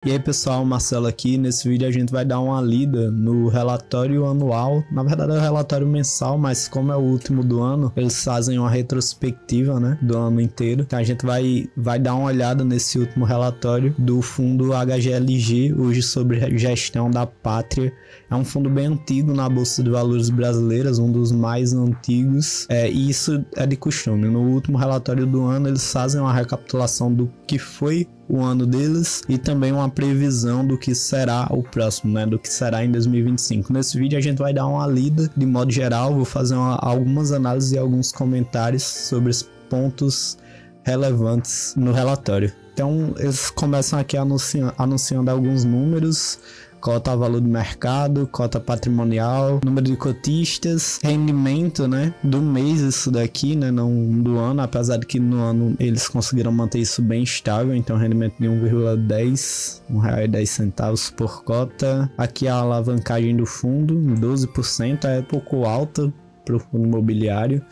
E aí pessoal, Marcelo aqui. Nesse vídeo a gente vai dar uma lida no relatório anual. Na verdade é o relatório mensal, mas como é o último do ano, eles fazem uma retrospectiva, né, do ano inteiro. Então a gente vai dar uma olhada nesse último relatório do fundo HGLG, hoje sobre gestão da pátria. É um fundo bem antigo na Bolsa de Valores brasileiras, um dos mais antigos, e isso é de costume. No último relatório do ano eles fazem uma recapitulação do que foi o ano deles e também uma previsão do que será o próximo, né, do que será em 2025. Nesse vídeo a gente vai dar uma lida de modo geral, vou fazer algumas análises e alguns comentários sobre os pontos relevantes no relatório. Então eles começam aqui anunciando alguns números: cota a valor do mercado, cota patrimonial, número de cotistas, rendimento, né, do mês, isso daqui, né, não do ano, apesar de que no ano eles conseguiram manter isso bem estável. Então rendimento de R$1,10 por cota. Aqui a alavancagem do fundo, 12%, é pouco alta para o fundo imobiliário,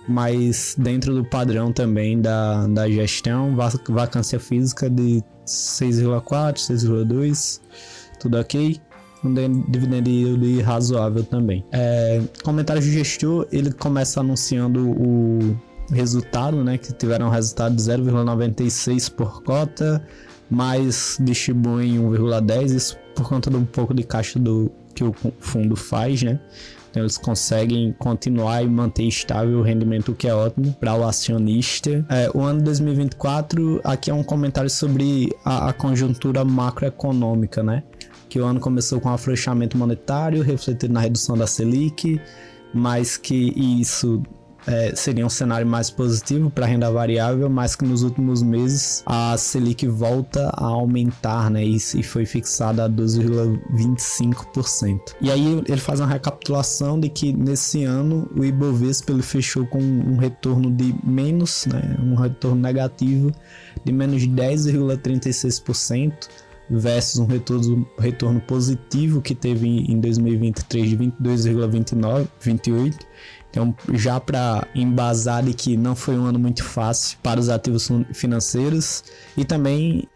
mas dentro do padrão também da gestão. Vacância física de 6,4, 6,2, tudo ok. Um dividend yield razoável também. Comentários do gestor, ele começa anunciando o resultado, né, que tiveram um resultado de 0,96 por cota, mas distribuem 1,10, isso por conta de um pouco de caixa que o fundo faz, né? Então eles conseguem continuar e manter estável o rendimento, o que é ótimo para o acionista. O ano de 2024, aqui é um comentário sobre a conjuntura macroeconômica, né? Que o ano começou com um afrouxamento monetário, refletido na redução da Selic, mas que isso seria um cenário mais positivo para a renda variável, mas que nos últimos meses a Selic volta a aumentar, né, e foi fixada a 12,25%. E aí ele faz uma recapitulação de que nesse ano o Ibovespa ele fechou com um retorno de menos, né, um retorno negativo de menos 10,36%, versus um retorno positivo que teve em 2023 de 22,28%. Então, já para embasar de que não foi um ano muito fácil para os ativos financeiros. E também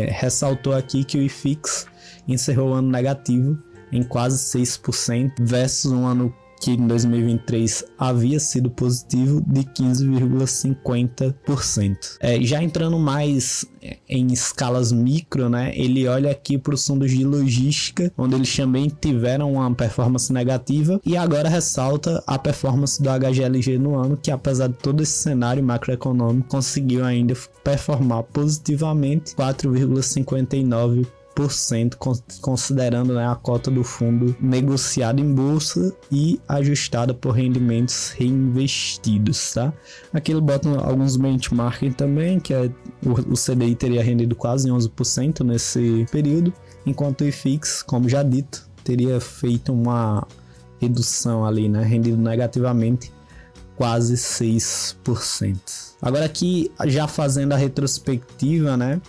ressaltou aqui que o IFIX encerrou o ano negativo em quase 6%, versus um ano que em 2023 havia sido positivo de 15,50%. Já entrando mais em escalas micro, né, ele olha aqui para os fundos de logística, onde eles também tiveram uma performance negativa, e agora ressalta a performance do HGLG no ano, que apesar de todo esse cenário macroeconômico, conseguiu ainda performar positivamente 4,59%, considerando, né, a cota do fundo negociada em bolsa e ajustada por rendimentos reinvestidos, tá? Aqui ele bota alguns benchmarking também, que o CDI teria rendido quase 11% nesse período, enquanto o IFIX, como já dito, teria feito uma redução ali, né, rendido negativamente quase 6%. Agora aqui, já fazendo a retrospectiva, né,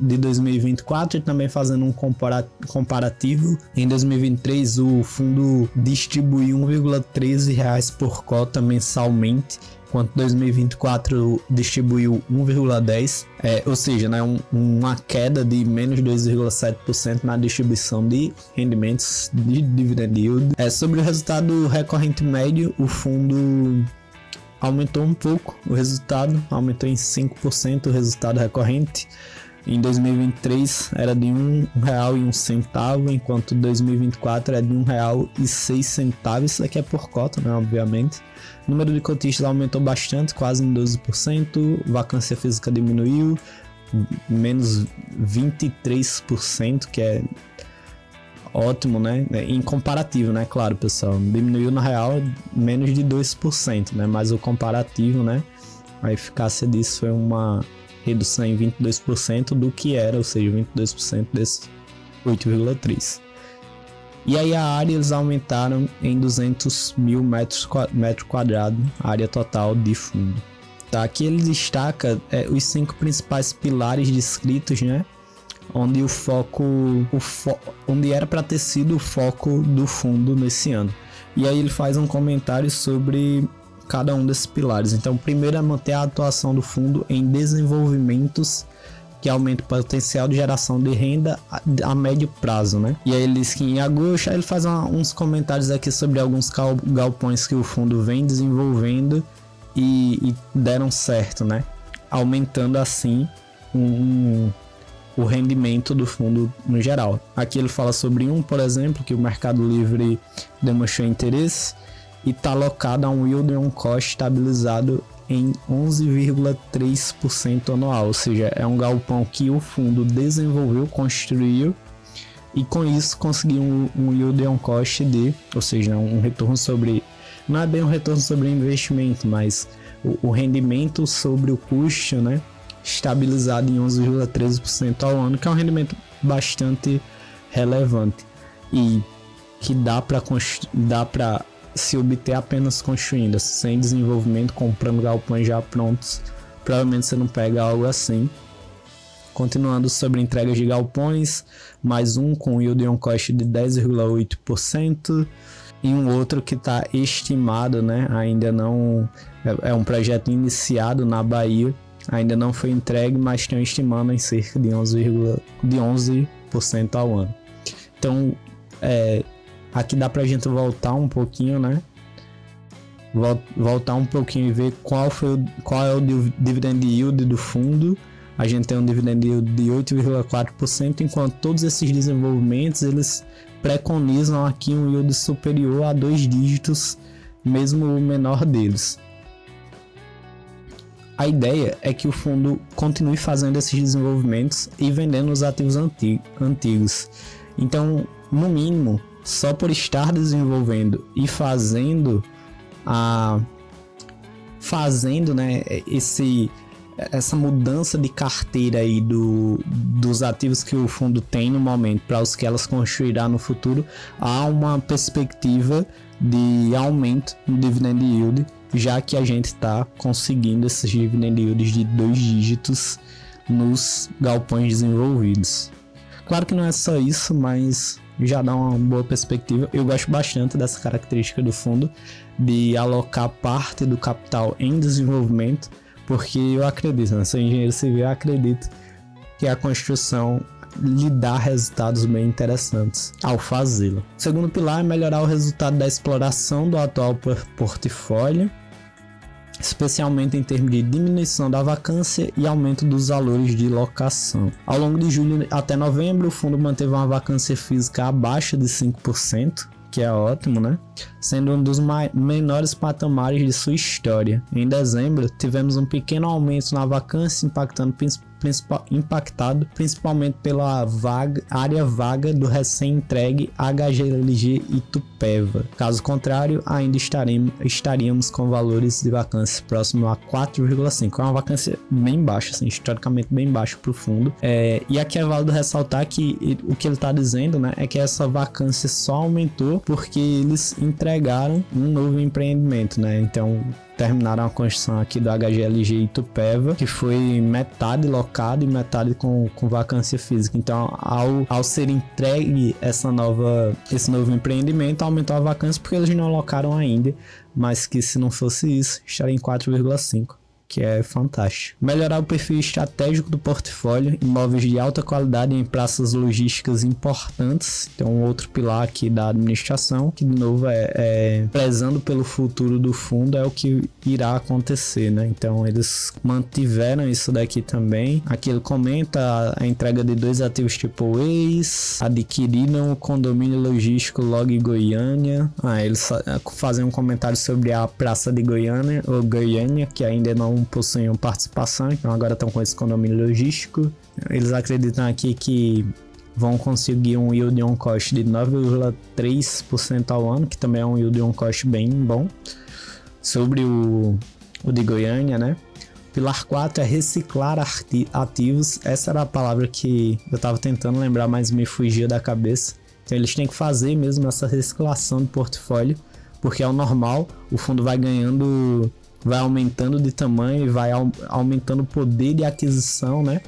de 2024 e também fazendo um comparativo. Em 2023 o fundo distribuiu R$1,13 por cota mensalmente, enquanto 2024 distribuiu 1,10, ou seja, né, uma queda de menos 2,7% na distribuição de rendimentos de dividend yield. Sobre o resultado recorrente médio, o fundo aumentou um pouco o resultado, aumentou em 5% o resultado recorrente. Em 2023 era de R$1,01, enquanto 2024 é de R$1,06. Isso aqui é por cota, né, obviamente. O número de cotistas aumentou bastante, quase em 12%. Vacância física diminuiu, menos 23%, que é ótimo, né? Em comparativo, né? Claro, pessoal, diminuiu na real menos de 2%, né? Mas o comparativo, né? A eficácia disso foi uma redução em 22% do que era, ou seja, 22% desse 8,3%. E aí a área eles aumentaram em 200 mil metros quadrados, a área total de fundo. Tá, aqui ele destaca os 5 principais pilares descritos, né? Onde onde era para ter sido o foco do fundo nesse ano. E aí ele faz um comentário sobre cada um desses pilares. Então, primeiro é manter a atuação do fundo em desenvolvimentos que aumenta o potencial de geração de renda a médio prazo, né? E aí ele diz que em agosto, aí ele faz uns comentários aqui sobre alguns galpões que o fundo vem desenvolvendo e deram certo, né? Aumentando assim o rendimento do fundo no geral. Aqui ele fala sobre por exemplo, que o Mercado Livre demonstrou interesse e está alocado a um yield on cost estabilizado em 11,3% anual, ou seja, é um galpão que o fundo desenvolveu, construiu e com isso conseguiu um yield on cost ou seja, um retorno sobre, não é bem um retorno sobre investimento, mas o rendimento sobre o custo, né, estabilizado em 11,13% ao ano, que é um rendimento bastante relevante e que dá para se obter apenas construindo, sem desenvolvimento, comprando galpões já prontos. Provavelmente você não pega algo assim. Continuando sobre entregas de galpões, mais um com yield on cost de 10,8% e um outro que está estimado, né? Ainda não é um projeto iniciado na Bahia, ainda não foi entregue, mas estão estimando em cerca de 11% ao ano. Então, aqui dá pra gente voltar um pouquinho, né? Voltar um pouquinho e ver qual é o dividend yield do fundo. A gente tem um dividend yield de 8,4%, enquanto todos esses desenvolvimentos eles preconizam aqui um yield superior a 2 dígitos, mesmo o menor deles. A ideia é que o fundo continue fazendo esses desenvolvimentos e vendendo os ativos antigos. Então, no mínimo, só por estar desenvolvendo e fazendo, né, essa mudança de carteira aí dos ativos que o fundo tem no momento para os que elas construirá no futuro, há uma perspectiva de aumento no dividend yield, já que a gente está conseguindo esses dividend yields de 2 dígitos nos galpões desenvolvidos. Claro que não é só isso, mas já dá uma boa perspectiva. Eu gosto bastante dessa característica do fundo, de alocar parte do capital em desenvolvimento, porque eu acredito, né? Sou engenheiro civil, eu acredito que a construção lhe dá resultados bem interessantes ao fazê-lo. O segundo pilar é melhorar o resultado da exploração do atual portfólio, especialmente em termos de diminuição da vacância e aumento dos valores de locação. Ao longo de julho até novembro, o fundo manteve uma vacância física abaixo de 5%, que é ótimo, né? Sendo um dos menores patamares de sua história. Em dezembro, tivemos um pequeno aumento na vacância, impactado principalmente pela área vaga do recém-entregue HGLG Itupeva. Caso contrário, ainda estaríamos com valores de vacância próximo a 4,5. É uma vacância bem baixa, assim, historicamente bem baixa para o fundo. E aqui é válido ressaltar que o que ele está dizendo, né, é que essa vacância só aumentou porque eles entregaram um novo empreendimento, né? Então terminaram a construção aqui do HGLG Itupeva, que foi metade locado e metade com vacância física. Então, ao ser entregue esse novo empreendimento, aumentou a vacância porque eles não alocaram ainda, mas que se não fosse isso, estaria em 4,5. Que é fantástico. Melhorar o perfil estratégico do portfólio, imóveis de alta qualidade em praças logísticas importantes. Então, outro pilar aqui da administração, que de novo prezando pelo futuro do fundo, é o que irá acontecer, né? Então, eles mantiveram isso daqui também. Aqui ele comenta a entrega de 2 ativos AAAs, adquiriram o condomínio logístico Log Goiânia. Eles fazem um comentário sobre a praça de Goiânia, ou Goiânia, que ainda não possuíam participação, então agora estão com esse condomínio logístico. Eles acreditam aqui que vão conseguir um yield on cost de 9,3% ao ano, que também é um yield on cost bem bom, sobre o de Goiânia, né? Pilar 4 é reciclar ativos. Essa era a palavra que eu estava tentando lembrar, mas me fugia da cabeça. Então eles têm que fazer mesmo essa reciclação do portfólio, porque é o normal, o fundo vai aumentando de tamanho e vai aumentando o poder de aquisição, né?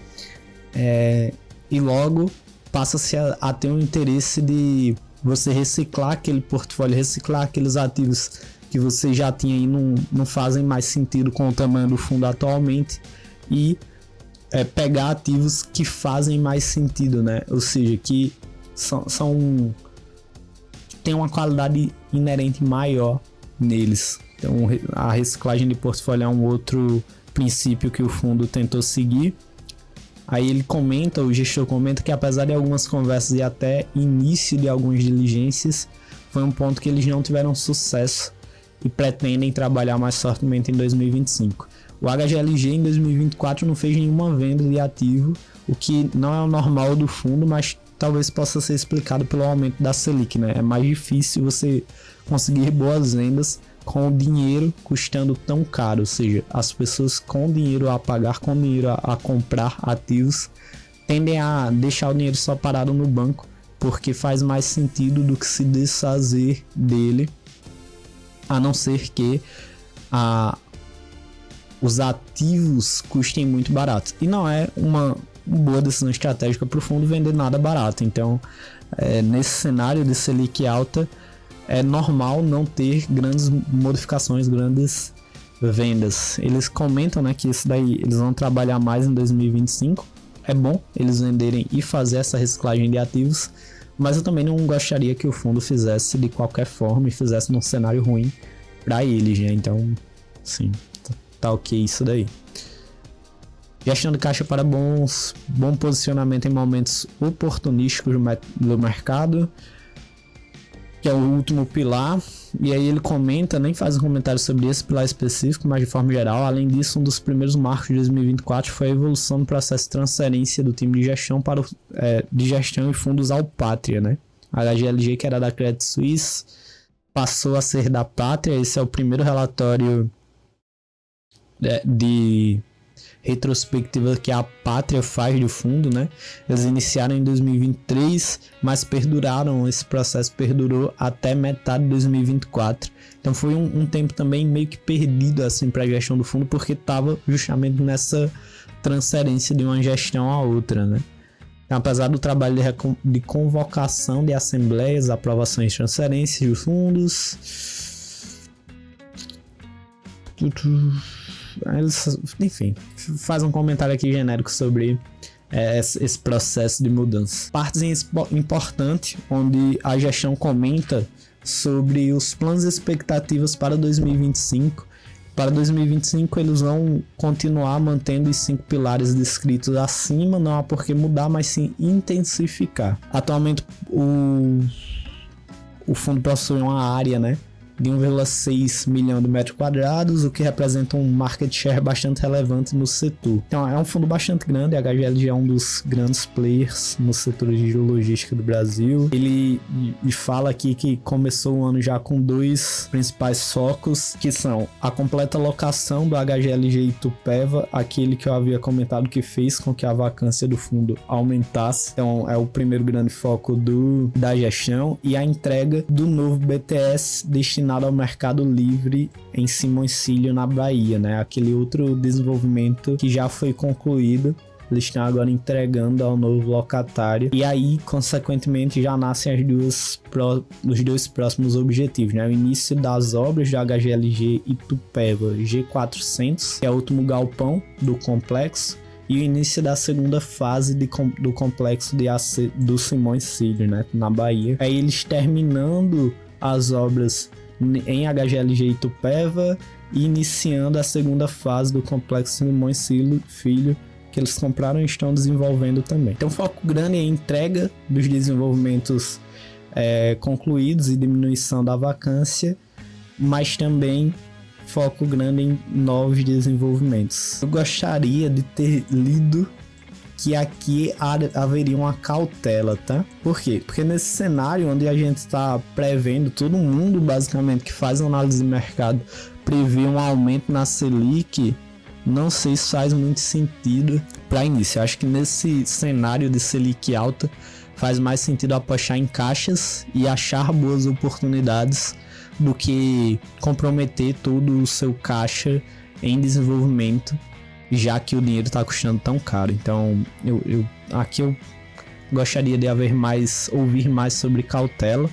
E logo passa-se a ter um interesse de você reciclar aquele portfólio, reciclar aqueles ativos que você já tinha e não fazem mais sentido com o tamanho do fundo atualmente, e pegar ativos que fazem mais sentido, né? Ou seja, que tem uma qualidade inerente maior neles. Então a reciclagem de portfólio é um outro princípio que o fundo tentou seguir. Aí o gestor comenta que apesar de algumas conversas e até início de algumas diligências, foi um ponto que eles não tiveram sucesso e pretendem trabalhar mais fortemente em 2025. O HGLG em 2024 não fez nenhuma venda de ativo, o que não é o normal do fundo, mas talvez possa ser explicado pelo aumento da Selic, né? É mais difícil você conseguir boas vendas com o dinheiro custando tão caro, ou seja, as pessoas com dinheiro a pagar, com dinheiro a comprar ativos, tendem a deixar o dinheiro só parado no banco, porque faz mais sentido do que se desfazer dele, a não ser que os ativos custem muito barato. E não é uma boa decisão estratégica para o fundo vender nada barato. Então, nesse cenário de Selic alta, é normal não ter grandes modificações, grandes vendas. Eles comentam, né, que isso daí eles vão trabalhar mais em 2025. É bom eles venderem e fazer essa reciclagem de ativos, mas eu também não gostaria que o fundo fizesse de qualquer forma e fizesse num cenário ruim para eles, né? Então, sim, tá ok isso daí. Gestão de caixa para bom posicionamento em momentos oportunísticos do mercado, que é o último pilar. E aí ele comenta, nem faz um comentário sobre esse pilar específico, mas de forma geral, além disso, um dos primeiros marcos de 2024 foi a evolução do processo de transferência do time de gestão de gestão e fundos ao Pátria, né? A HGLG, que era da Credit Suisse, passou a ser da Pátria. Esse é o primeiro relatório de retrospectiva que a Pátria faz do fundo, né? Eles iniciaram em 2023, mas esse processo perdurou até metade de 2024. Então foi um tempo também meio que perdido assim para a gestão do fundo, porque estava justamente nessa transferência de uma gestão a outra, né? Então, apesar do trabalho de convocação de assembleias, aprovações de transferências de fundos, enfim, faz um comentário aqui genérico sobre esse processo de mudança. Partes importantes onde a gestão comenta sobre os planos e expectativas para 2025. Para 2025 eles vão continuar mantendo os 5 pilares descritos acima, não há por que mudar, mas sim intensificar. Atualmente o fundo possui uma área, né, de 1,6 milhão de metros quadrados, o que representa um market share bastante relevante no setor. Então é um fundo bastante grande, a HGLG é um dos grandes players no setor de logística do Brasil. Ele fala aqui que começou o ano já com 2 principais focos, que são a completa locação do HGLG Itupeva, aquele que eu havia comentado que fez com que a vacância do fundo aumentasse. Então é o primeiro grande foco da gestão, e a entrega do novo BTS destinado ao Mercado Livre em Simões Filho, na Bahia, né? Aquele outro desenvolvimento que já foi concluído, eles estão agora entregando ao novo locatário, e aí, consequentemente, já nascem os 2 próximos objetivos, né? O início das obras do HGLG Itupeva G400, que é o último galpão do complexo, e o início da segunda fase do complexo do Simões Filho, né? Na Bahia. Aí eles terminando as obras em HGLG Itupeva e iniciando a segunda fase do complexo Simões Filho, que eles compraram e estão desenvolvendo também. Então, foco grande é a entrega dos desenvolvimentos concluídos e diminuição da vacância, mas também foco grande em novos desenvolvimentos. Eu gostaria de ter lido que aqui haveria uma cautela, tá? Por quê? Porque nesse cenário onde a gente está prevendo, todo mundo basicamente que faz análise de mercado prevê um aumento na Selic, não sei se faz muito sentido para início. Eu acho que nesse cenário de Selic alta faz mais sentido apostar em caixas e achar boas oportunidades do que comprometer todo o seu caixa em desenvolvimento, já que o dinheiro está custando tão caro. Então, aqui eu gostaria de ouvir mais sobre cautela.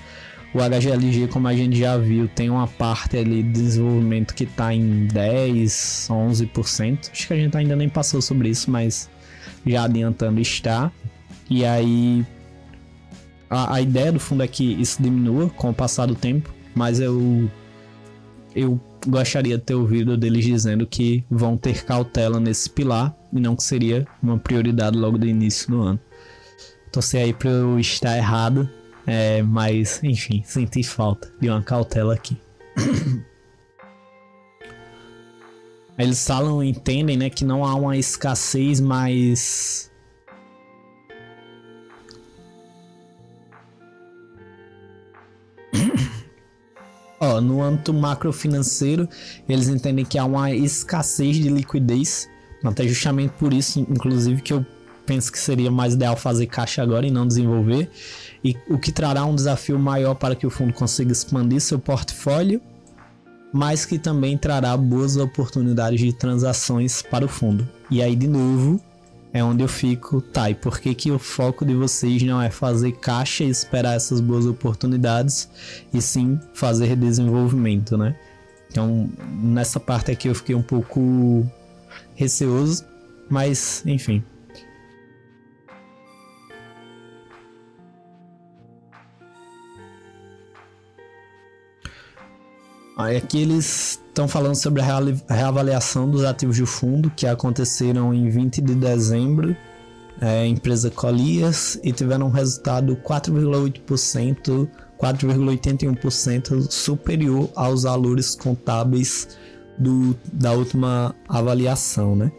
O HGLG, como a gente já viu, tem uma parte ali de desenvolvimento que está em 10, 11%. Acho que a gente ainda nem passou sobre isso, mas já adiantando está. E aí a ideia do fundo é que isso diminua com o passar do tempo, mas eu gostaria de ter ouvido deles dizendo que vão ter cautela nesse pilar e não que seria uma prioridade logo do início do ano. Torcer aí para eu estar errado, mas enfim, senti falta de uma cautela aqui. Eles falam, entendem, né, que não há uma escassez, mas no âmbito macrofinanceiro, eles entendem que há uma escassez de liquidez, até justamente por isso, inclusive, que eu penso que seria mais ideal fazer caixa agora e não desenvolver, e o que trará um desafio maior para que o fundo consiga expandir seu portfólio, mas que também trará boas oportunidades de transações para o fundo. E aí, de novo, é onde eu fico, tá, e por que o foco de vocês não é fazer caixa e esperar essas boas oportunidades, e sim fazer desenvolvimento, né? Então, nessa parte aqui eu fiquei um pouco receoso, mas, enfim. Aí aqui eles estão falando sobre a reavaliação dos ativos do fundo que aconteceram em 20 de dezembro, empresa Colliers, e tiveram um resultado 4,8%, 4,81% superior aos valores contábeis da última avaliação, né?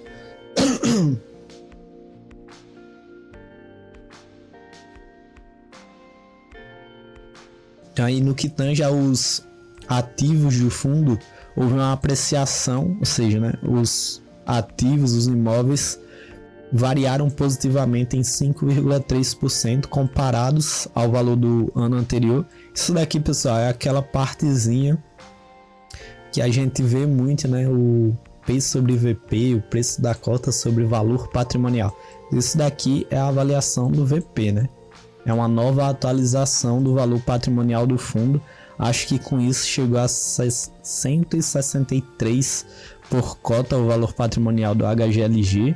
Aí no que tange aos ativos do fundo, houve uma apreciação, ou seja, né, os ativos, os imóveis variaram positivamente em 5,3% comparados ao valor do ano anterior. Isso daqui, pessoal, é aquela partezinha que a gente vê muito, né, o P sobre VP, o preço da cota sobre valor patrimonial. Isso daqui é a avaliação do VP, né? É uma nova atualização do valor patrimonial do fundo. Acho que com isso chegou a 163 por cota o valor patrimonial do HGLG.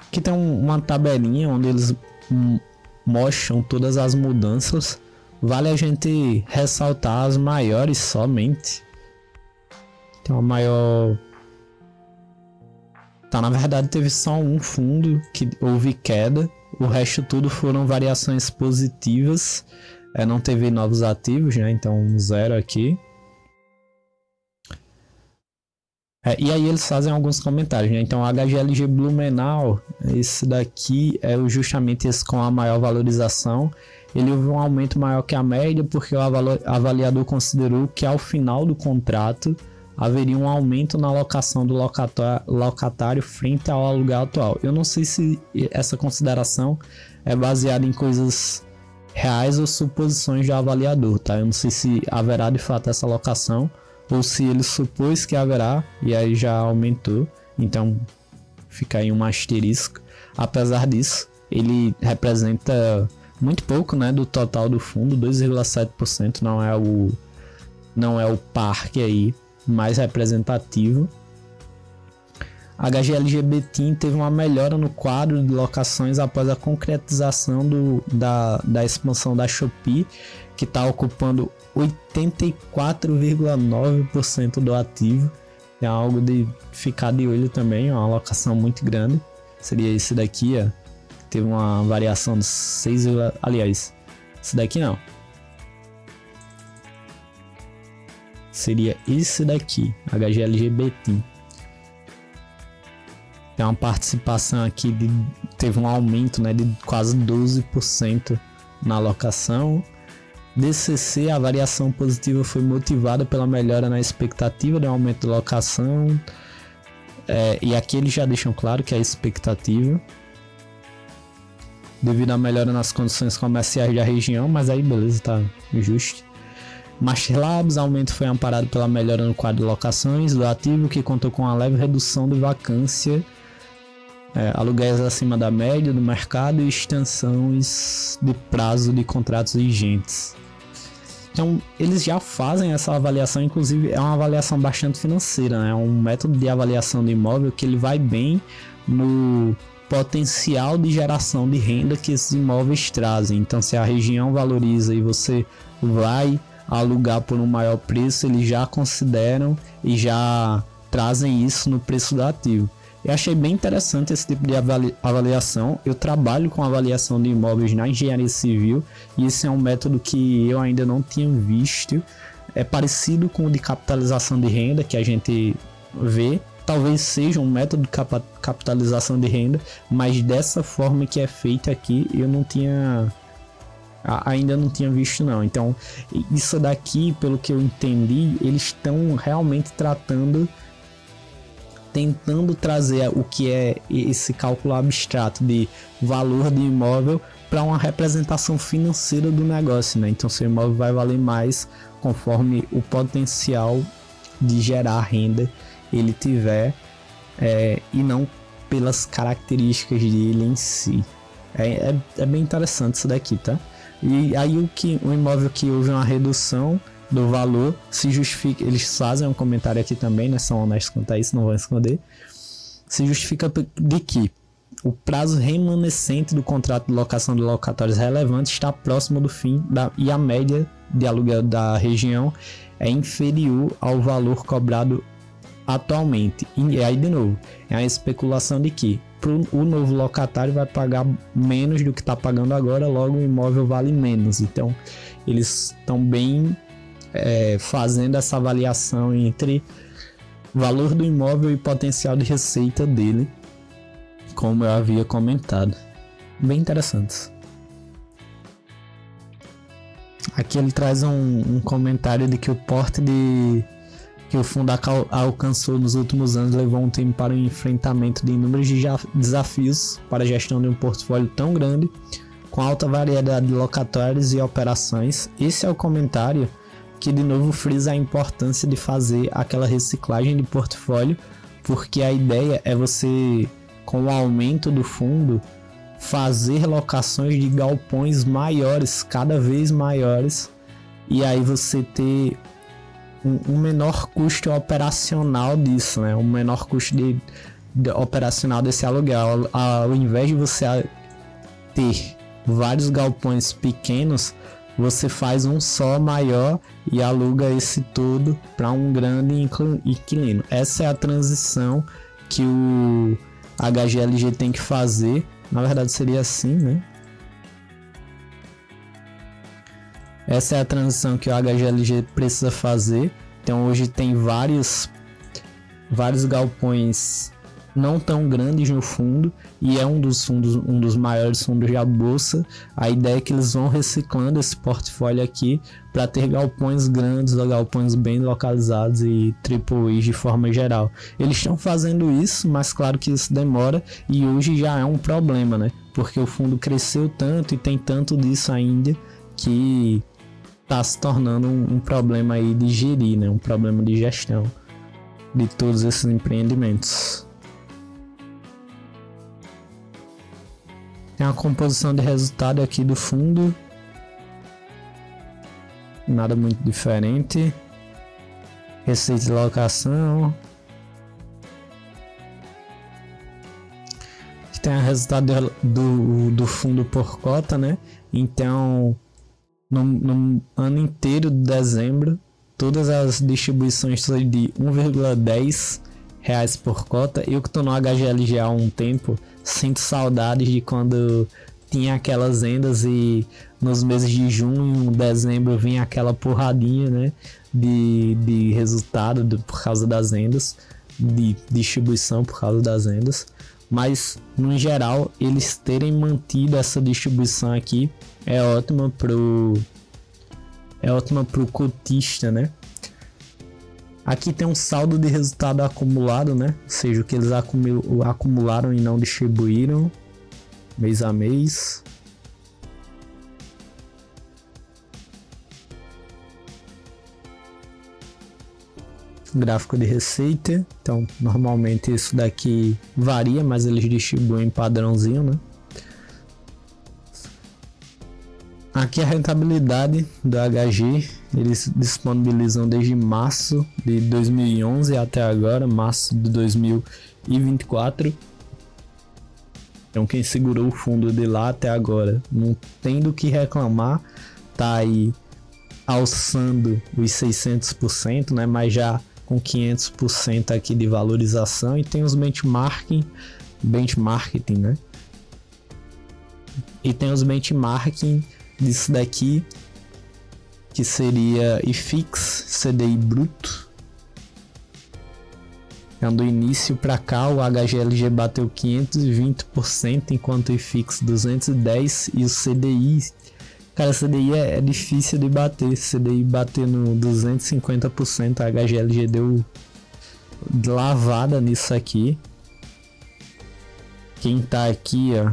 Aqui tem uma tabelinha onde eles mostram todas as mudanças. Vale a gente ressaltar as maiores somente. Tem uma maior... Tá, na verdade teve só um fundo que houve queda. O resto tudo foram variações positivas. Não teve novos ativos, né? Então zero aqui. E aí eles fazem alguns comentários, né? Então HGLG Blumenau, esse daqui é justamente esse com a maior valorização. Ele houve um aumento maior que a média porque o avaliador considerou que ao final do contrato haveria um aumento na alocação do locatário frente ao aluguel atual. Eu não sei se essa consideração é baseada em coisas reais ou suposições do avaliador, tá? Eu não sei se haverá de fato essa alocação ou se ele supôs que haverá e aí já aumentou, então fica aí um asterisco. Apesar disso, ele representa muito pouco, né, do total do fundo, 2,7%, não é o parque aí mais representativo. HGLG Betim teve uma melhora no quadro de locações após a concretização da expansão da Shopee, que está ocupando 84,9% do ativo. É algo de ficar de olho também, uma alocação muito grande. Seria esse daqui, ó. Teve uma variação de 6, aliás, esse daqui não. Seria esse daqui, HGLG Betim. Tem uma participação aqui, teve um aumento, né, de quase 12% na alocação. DCC, a variação positiva foi motivada pela melhora na expectativa de um aumento de locação. E aqui eles já deixam claro que é a expectativa. Devido à melhora nas condições comerciais da região, mas aí beleza, tá justo. Master Labs, aumento foi amparado pela melhora no quadro de locações do ativo, que contou com uma leve redução de vacância, aluguéis acima da média do mercado e extensões de prazo de contratos vigentes. Então, eles já fazem essa avaliação, inclusive é uma avaliação bastante financeira, né? É um método de avaliação do imóvel que ele vai bem no potencial de geração de renda que esses imóveis trazem. Então, se a região valoriza e você vai alugar por um maior preço, eles já consideram e já trazem isso no preço do ativo. Eu achei bem interessante esse tipo de avaliação. Eu trabalho com avaliação de imóveis na engenharia civil e esse é um método que eu ainda não tinha visto. É parecido com o de capitalização de renda que a gente vê. Talvez seja um método de capitalização de renda, mas dessa forma que é feito aqui eu ainda não tinha visto não. Então isso daqui, pelo que eu entendi, eles estão realmente tentando trazer o que é esse cálculo abstrato de valor de imóvel para uma representação financeira do negócio, né? Então seu imóvel vai valer mais conforme o potencial de gerar renda ele tiver, e não pelas características dele em si. É bem interessante isso daqui, tá? E aí o imóvel que houve uma redução do valor se justifica, eles fazem um comentário aqui também, né? São honestos quanto a isso, não vão esconder. Se justifica de que o prazo remanescente do contrato de locação de locatórios relevantes está próximo do fim e a média de aluguel da região é inferior ao valor cobrado atualmente. E aí, de novo, é a especulação de que o novo locatário vai pagar menos do que está pagando agora, logo o imóvel vale menos. Então, eles estão bem fazendo essa avaliação entre valor do imóvel e potencial de receita dele, como eu havia comentado. Bem interessantes. Aqui ele traz um comentário de que o porte que o fundo alcançou nos últimos anos levou um tempo para o enfrentamento de inúmeros desafios para a gestão de um portfólio tão grande, com alta variedade de locatórios e operações. Esse é o comentário que de novo frisa a importância de fazer aquela reciclagem de portfólio, porque a ideia é você, com o aumento do fundo, fazer locações de galpões maiores, cada vez maiores, e aí você ter um menor custo operacional disso, né? Um menor custo de operacional desse aluguel. Ao invés de você ter vários galpões pequenos, você faz um só maior e aluga esse todo para um grande inquilino. Essa é a transição que o HGLG tem que fazer. Na verdade seria assim, né? Essa é a transição que o HGLG precisa fazer. Então hoje tem vários galpões não tão grandes no fundo, e é um dos maiores fundos da bolsa. A ideia é que eles vão reciclando esse portfólio aqui para ter galpões grandes, galpões bem localizados e AAAs de forma geral. Eles estão fazendo isso, mas claro que isso demora e hoje já é um problema, né? Porque o fundo cresceu tanto e tem tanto disso ainda que está se tornando um problema aí de gerir, né? Um problema de gestão de todos esses empreendimentos. Tem uma composição de resultado aqui do fundo, nada muito diferente. Receita de locação. Aqui tem o resultado do fundo por cota, né? Então, no ano inteiro de dezembro, todas as distribuições são de R$1,10 por cota. Eu que estou no HGLG há um tempo, sinto saudades de quando tinha aquelas vendas e nos meses de junho, dezembro vinha aquela porradinha, né, de resultado por causa das vendas, de distribuição por causa das vendas. Mas no geral eles terem mantido essa distribuição aqui é ótima pro cotista, né? Aqui tem um saldo de resultado acumulado, né? Ou seja, o que eles acumularam e não distribuíram mês a mês. Gráfico de receita. Então, normalmente isso daqui varia, mas eles distribuem padrãozinho, né? Aqui a rentabilidade do HG, eles disponibilizam desde março de 2011 até agora, março de 2024. Então quem segurou o fundo de lá até agora, não tendo o que reclamar, tá aí alçando os 600%, né? Mas já com 500% aqui de valorização. E tem os benchmarking, né? E tem os benchmarking disso daqui, que seria IFIX, CDI bruto. Então, do início para cá, o HGLG bateu 520%, enquanto o IFIX 210% e o CDI... Cara, CDI é difícil de bater. CDI bater no 250%, a HGLG deu lavada nisso aqui. Quem tá aqui, ó,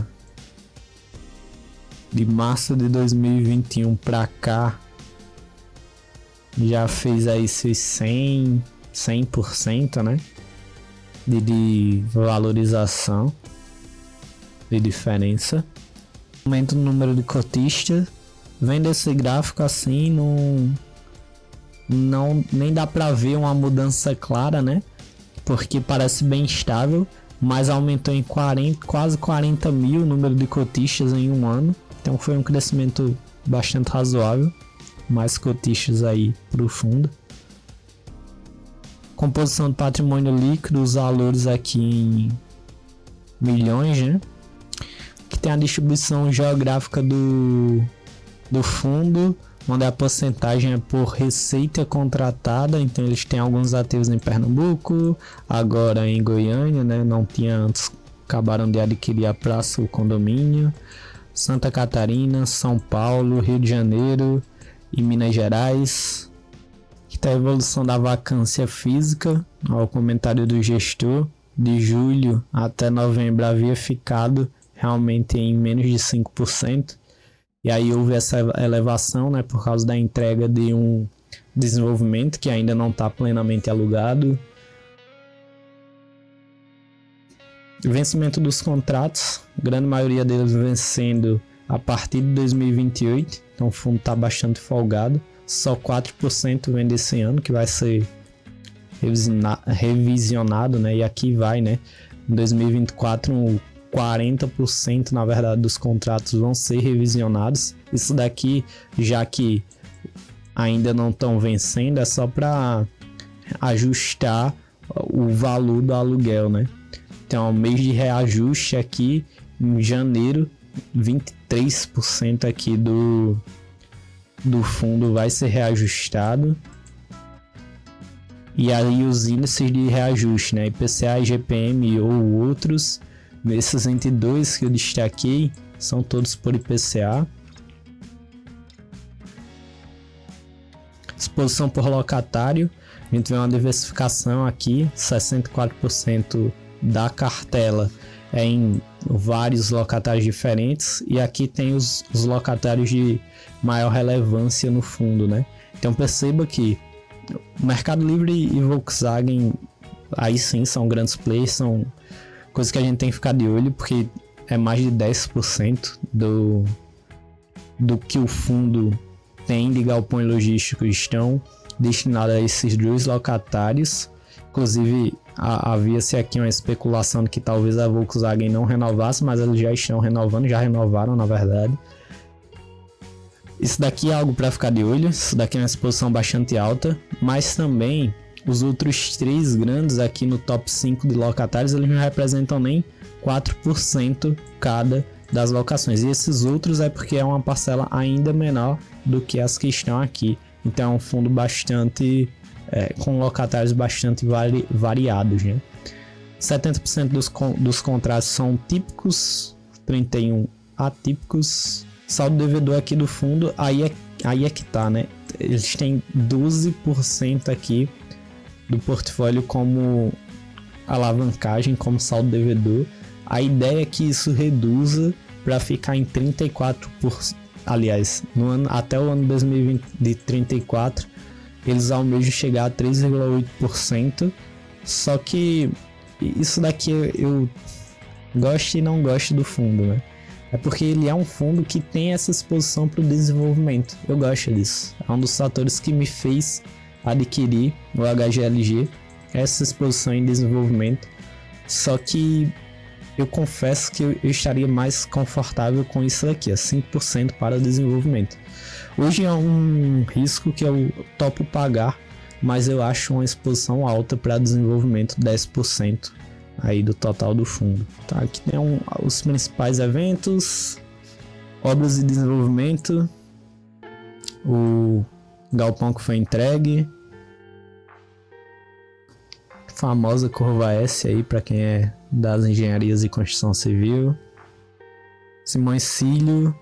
de março de 2021 pra cá, já fez aí seus 100%, né? De valorização, de diferença. Aumento no número de cotistas. Vendo esse gráfico assim, nem dá pra ver uma mudança clara, né? Porque parece bem estável, mas aumentou em quase 40 mil o número de cotistas em um ano. Então foi um crescimento bastante razoável. Mais cotistas aí pro fundo. Composição de patrimônio líquido, os valores aqui em milhões, né? Aqui tem a distribuição geográfica do fundo, onde a porcentagem é por receita contratada. Então eles têm alguns ativos em Pernambuco, agora em Goiânia, né? Não tinha antes, acabaram de adquirir a praça, o condomínio. Santa Catarina, São Paulo, Rio de Janeiro e Minas Gerais. Aqui está a evolução da vacância física. O comentário do gestor: de julho até novembro havia ficado realmente em menos de 5%. E aí houve essa elevação, né, por causa da entrega de um desenvolvimento que ainda não está plenamente alugado. Vencimento dos contratos, grande maioria deles vencendo a partir de 2028. Então o fundo está bastante folgado. Só 4% vende esse ano, que vai ser revisionado, né? E aqui vai, né? Em 2024, 40% na verdade dos contratos vão ser revisionados. Isso daqui, já que ainda não estão vencendo, é só para ajustar o valor do aluguel, né? Então, mês de reajuste aqui em janeiro, 23% aqui do fundo vai ser reajustado. E aí os índices de reajuste, né? IPCA, IGPM ou outros. Esses 22 que eu destaquei são todos por IPCA. Exposição por locatário. A gente vê uma diversificação aqui. 64% da cartela é em vários locatários diferentes. E aqui tem os locatários de maior relevância no fundo, né? Então perceba que o Mercado Livre e Volkswagen, aí sim, são grandes players, são coisa que a gente tem que ficar de olho, porque é mais de 10% do que o fundo tem de galpões logísticos estão destinados a esses dois locatários. Inclusive, havia-se aqui uma especulação de que talvez a Volkswagen não renovasse, mas eles já estão renovando, já renovaram na verdade. Isso daqui é algo para ficar de olho, isso daqui é uma exposição bastante alta, mas também os outros três grandes aqui no top 5 de locatários, eles não representam nem 4% cada das locações. E esses outros é porque é uma parcela ainda menor do que as que estão aqui. Então é um fundo bastante, com locatários bastante variados, né? 70% dos contratos são típicos, 31% atípicos. Saldo devedor aqui do fundo, aí é que tá, né? Eles têm 12% aqui do portfólio como alavancagem, como saldo devedor. A ideia é que isso reduza para ficar em 34%. Aliás, até o ano 2034, eles almejam chegar a 3,8%. Só que isso daqui eu gosto e não gosto do fundo, né? É porque ele é um fundo que tem essa exposição para o desenvolvimento. Eu gosto disso. É um dos fatores que me fez adquirir o HGLG, essa exposição em desenvolvimento. Só que eu confesso que eu estaria mais confortável com isso daqui, 5% para desenvolvimento. Hoje é um risco que eu topo pagar, mas eu acho uma exposição alta para desenvolvimento, 10% aí do total do fundo. Tá, aqui tem os principais eventos, obras de desenvolvimento, o galpão que foi entregue, famosa curva S aí para quem é das engenharias e construção civil. Simões Filho,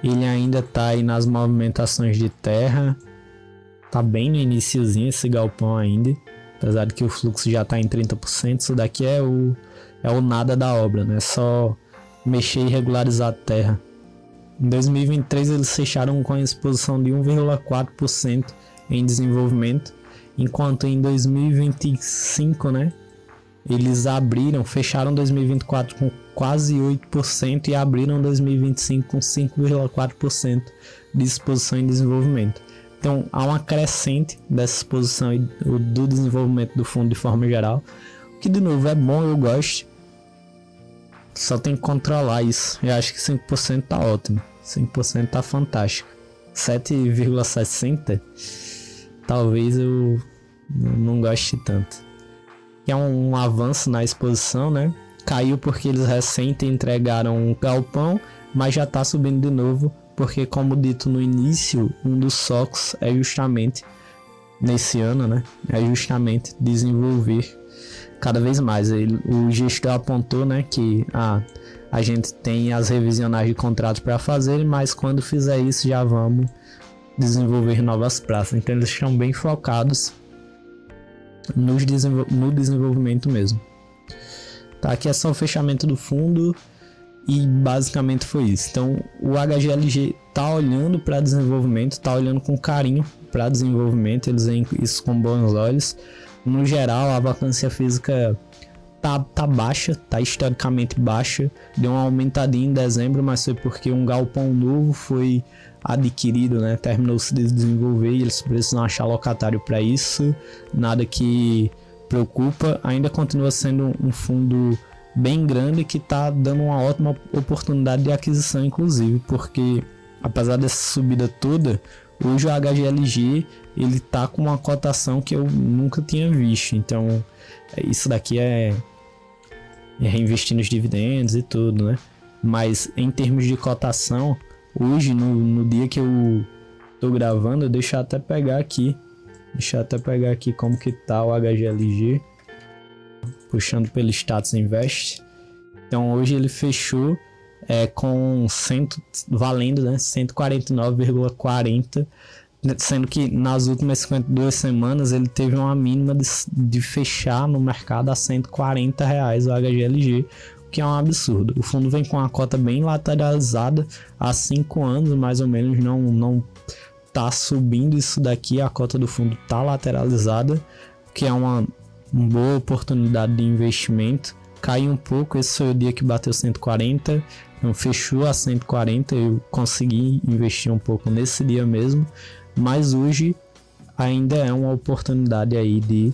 ele ainda tá aí nas movimentações de terra, tá bem no iniciozinho esse galpão ainda, apesar de que o fluxo já tá em 30%. Isso daqui é o nada da obra, né? Só mexer e regularizar a terra. Em 2023 eles fecharam com a exposição de 1,4% em desenvolvimento, enquanto em 2025, né, eles fecharam 2024 com quase 8% e abriram 2025 com 5,4% de exposição em desenvolvimento. Então há uma crescente dessa exposição e do desenvolvimento do fundo de forma geral, que de novo é bom, eu gosto, só tem que controlar isso. Eu acho que 5% tá ótimo, 5% tá fantástico. 7,60 talvez eu não goste tanto. É um avanço na exposição, né? Caiu porque eles recente entregaram um galpão, mas já tá subindo de novo, porque como dito no início, um dos focos é justamente nesse ano, né? É justamente desenvolver cada vez mais. O gestor apontou, né, que a gente tem as revisionagens de contratos para fazer, mas quando fizer isso já vamos desenvolver novas praças. Então eles estão bem focados no desenvolvimento mesmo. Tá, aqui é só o fechamento do fundo e basicamente foi isso. Então o HGLG tá olhando para desenvolvimento, tá olhando com carinho para desenvolvimento, eles veem isso com bons olhos. No geral, a vacância física tá baixa, tá historicamente baixa, deu uma aumentadinha em dezembro, mas foi porque um galpão novo foi adquirido, né? Terminou-se de desenvolver e eles precisam achar locatário para isso, nada que preocupa. Ainda continua sendo um fundo bem grande que tá dando uma ótima oportunidade de aquisição, inclusive, porque apesar dessa subida toda, hoje o HGLG ele tá com uma cotação que eu nunca tinha visto. Então isso daqui é reinvestir nos dividendos e tudo, né? Mas em termos de cotação, hoje no dia que eu tô gravando, deixa eu até pegar aqui como que tá o HGLG, puxando pelo Status Invest. Então hoje ele fechou com valendo, né, 149,40, sendo que nas últimas 52 semanas ele teve uma mínima de fechar no mercado a R$140 o HGLG, o que é um absurdo. O fundo vem com uma cota bem lateralizada há 5 anos, mais ou menos, não tá subindo isso daqui, a cota do fundo tá lateralizada, que é uma boa oportunidade de investimento. Caiu um pouco, esse foi o dia que bateu 140, então fechou a 140, eu consegui investir um pouco nesse dia mesmo, mas hoje ainda é uma oportunidade aí de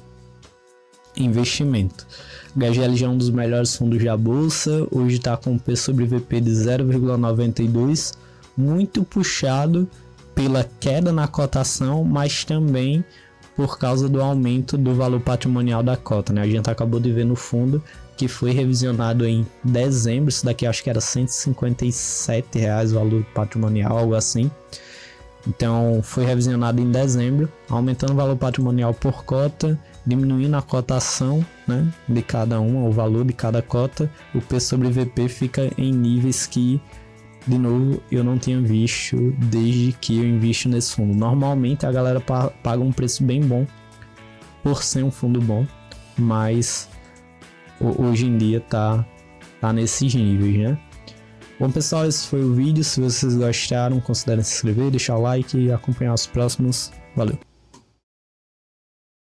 investimento. O HGLG é um dos melhores fundos da bolsa, hoje está com P sobre VP de 0,92, muito puxado pela queda na cotação, mas também por causa do aumento do valor patrimonial da cota, né? A gente acabou de ver no fundo que foi revisionado em dezembro, isso daqui acho que era R$157 o valor patrimonial, algo assim. Então foi revisionado em dezembro, aumentando o valor patrimonial por cota, diminuindo a cotação, né, de cada uma, o valor de cada cota. O P sobre VP fica em níveis que, de novo, eu não tinha visto desde que eu invisto nesse fundo. Normalmente a galera paga um preço bem bom por ser um fundo bom, mas hoje em dia tá nesses níveis, né? Bom, pessoal, esse foi o vídeo. Se vocês gostaram, considerem se inscrever, deixar o like e acompanhar os próximos. Valeu!